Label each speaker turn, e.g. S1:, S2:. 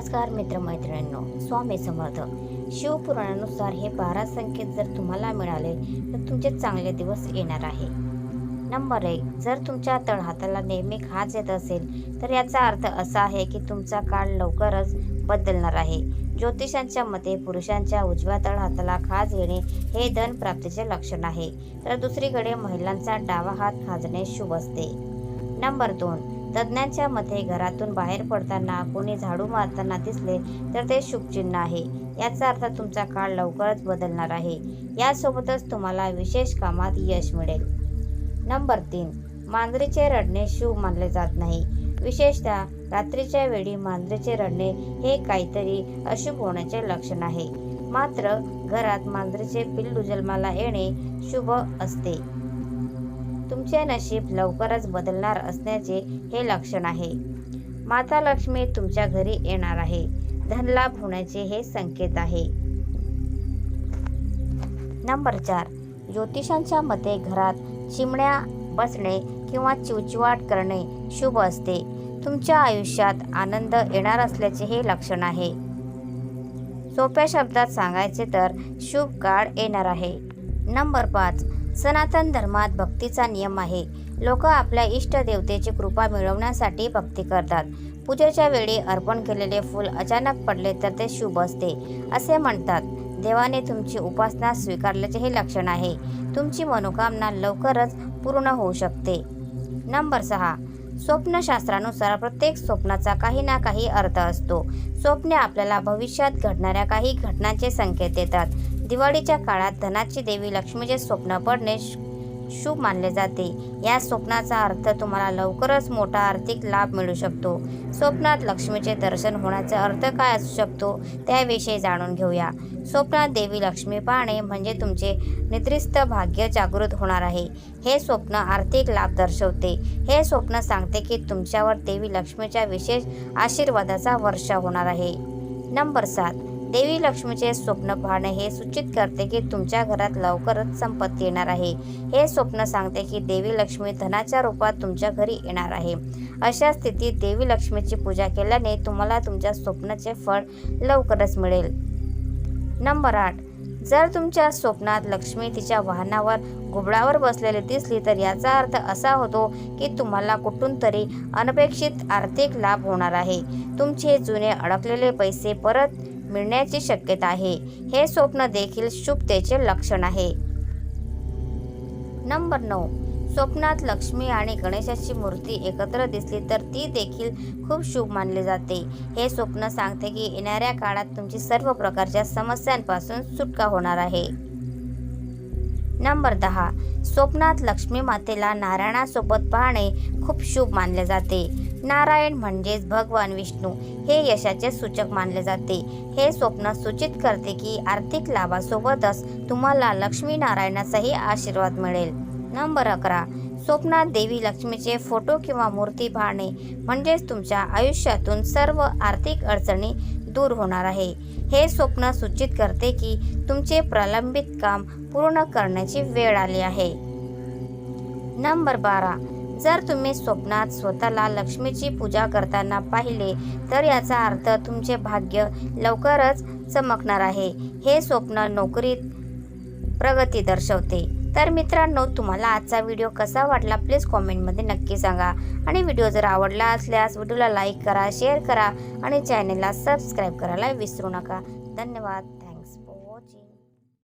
S1: नमस्कार मित्रमैत्रिणींनो, स्वामी समर्थ. शिवपुराणानुसार हे 12 संकेत जर तुम्हाला मिळाले तर तुमचे चांगले दिवस येणार आहे. नंबर 1. जर तुमच्या तळहाताला नेहमी खाज येत असेल तर याचा अर्थ असा आहे की तुमचा काळ लवकरच बदलणार आहे. ज्योतिषांच्या मते पुरुषांच्या उजव्या तळहाताला खाज येणे हे धन प्राप्तीचे लक्षण आहे, तर दुसरीकडे महिलांचा डावा हात खाजणे शुभ असते. नंबर 2. तज्ज्ञांच्या मते घरातून बाहेर पडताना कोणी झाडू मारताना दिसले तर ते शुभचिन्ह आहे. याचा अर्थ तुमचा काळ लवकरच बदलणार आहे. यासोबतच तुम्हाला विशेष कामात यश मिळेल. नंबर 3. मांजरीचे रडणे शुभ मानले जात नाही. विशेषतः रात्रीच्या वेळी मांजरीचे रडणे हे काहीतरी अशुभ होण्याचे लक्षण आहे. मात्र घरात मांजरीचे पिल्लू जन्माला येणे शुभ असते. तुमचे नशीब लवकरच बदलणार असण्याचे हे लक्षण आहे. माता लक्ष्मी तुमच्या घरी येणार आहे. धनलाभ होण्याचे हे संकेत आहे. नंबर 4. ज्योतिषांच्या मते घरात चिमण्या बसणे किंवा चिवचिवाट करणे शुभ असते. तुमच्या आयुष्यात आनंद येणार असल्याचे हे लक्षण आहे. सोप्या शब्दात सांगायचे तर शुभ काळ येणार आहे. नंबर 5. सनातन धर्मात भक्तीचा नियम आहे. लोक आपल्या इष्ट देवतेची कृपा मिळवण्यासाठी भक्ती करतात. पूजेच्या वेळी अर्पण केलेले फूल अचानक पडले तर ते शुभ असते असे म्हणतात. देवाने तुमची उपासना स्वीकारल्याचे हे लक्षण आहे. तुमची मनोकामना लवकरच पूर्ण होऊ शकते. नंबर 6. स्वप्नशास्त्रानुसार प्रत्येक स्वप्नाचा काही ना काही अर्थ असतो. स्वप्ने आपल्याला भविष्यात घडणाऱ्या काही घटनांचे संकेत देतात. दिवाळीच्या काळात धनाची देवी लक्ष्मीचे स्वप्न पडणे शुभ मानले जाते. या स्वप्नाचा अर्थ तुम्हाला लवकरच मोठा आर्थिक लाभ मिळू शकतो. स्वप्नात लक्ष्मीचे दर्शन होण्याचा अर्थ काय असू शकतो त्याविषयी जाणून घेऊया. स्वप्नात देवी लक्ष्मी पाहणे म्हणजे तुमचे निद्रिस्त भाग्य जागृत होणार आहे. हे स्वप्न आर्थिक लाभ दर्शवते. हे स्वप्न सांगते की तुमच्यावर देवी लक्ष्मीच्या विशेष आशीर्वादाचा वर्षाव होणार आहे. नंबर 7. देवी लक्ष्मीचे स्वप्न पाहणे हे सूचित करते की तुमच्या घरात लवकरच संपत्ती येणार आहे. हे स्वप्न सांगते की देवी लक्ष्मी धनाच्या रूपात तुमच्या घरी येणार आहे. अशा स्थितीत देवी लक्ष्मीची पूजा केल्याने तुम्हाला तुमच्या स्वप्नाचे फळ लवकरच मिळेल. नंबर 8. जर तुमच्या स्वप्नात लक्ष्मी तिच्या वाहनावर घोबडावर बसलेली दिसली तर याचा अर्थ असा होतो की तुम्हाला कुठून तरी अनपेक्षित आर्थिक लाभ होणार आहे. तुमचे जुने अडकलेले पैसे परत मिळण्याची शक्यता आहे. हे स्वप्न देखील शुभतेचे लक्षण आहे. नंबर 9. स्वप्नात लक्ष्मी आणि गणेशाची मूर्ती एकत्र दिसली तर ती देखील खूप शुभ मानली जाते. हे स्वप्न सांगते की येणाऱ्या काळात तुमची सर्व प्रकारच्या समस्यांपासून सुटका होणार आहे. नंबर 10. स्वप्नात लक्ष्मी मातेला नारायणासोबत पाहणे खूप शुभ मानले जाते. नारायण म्हणजेच भगवान विष्णू हे यशाचे सूचक मानले जाते. हे स्वप्न सूचित करते की आर्थिक लाभासोबतच तुम्हाला लक्ष्मी नारायणाचाही आशीर्वाद मिळेल. नंबर 11. स्वप्नात देवी लक्ष्मीचे फोटो किंवा मूर्ती पाहणे म्हणजेच तुमच्या आयुष्यातून सर्व आर्थिक अडचणी दूर होणार आहे. हे स्वप्न सूचित करते की तुमचे प्रलंबित काम पूर्ण करण्याची वेळ आली आहे. नंबर 12. जर तुम्ही स्वप्नात स्वतःला लक्ष्मीची पूजा करताना पाहिले तर याचा अर्थ तुमचे भाग्य लवकरच चमकणार आहे. हे स्वप्न नोकरीत प्रगती दर्शवते. तर मित्रांनो, तुम्हाला आजचा व्हिडिओ कसा वाटला प्लीज कॉमेंटमध्ये नक्की सांगा. आणि व्हिडिओ जर आवडला असल्यास व्हिडिओला लाईक करा, शेअर करा आणि चॅनलला सबस्क्राईब करायला विसरू नका. धन्यवाद.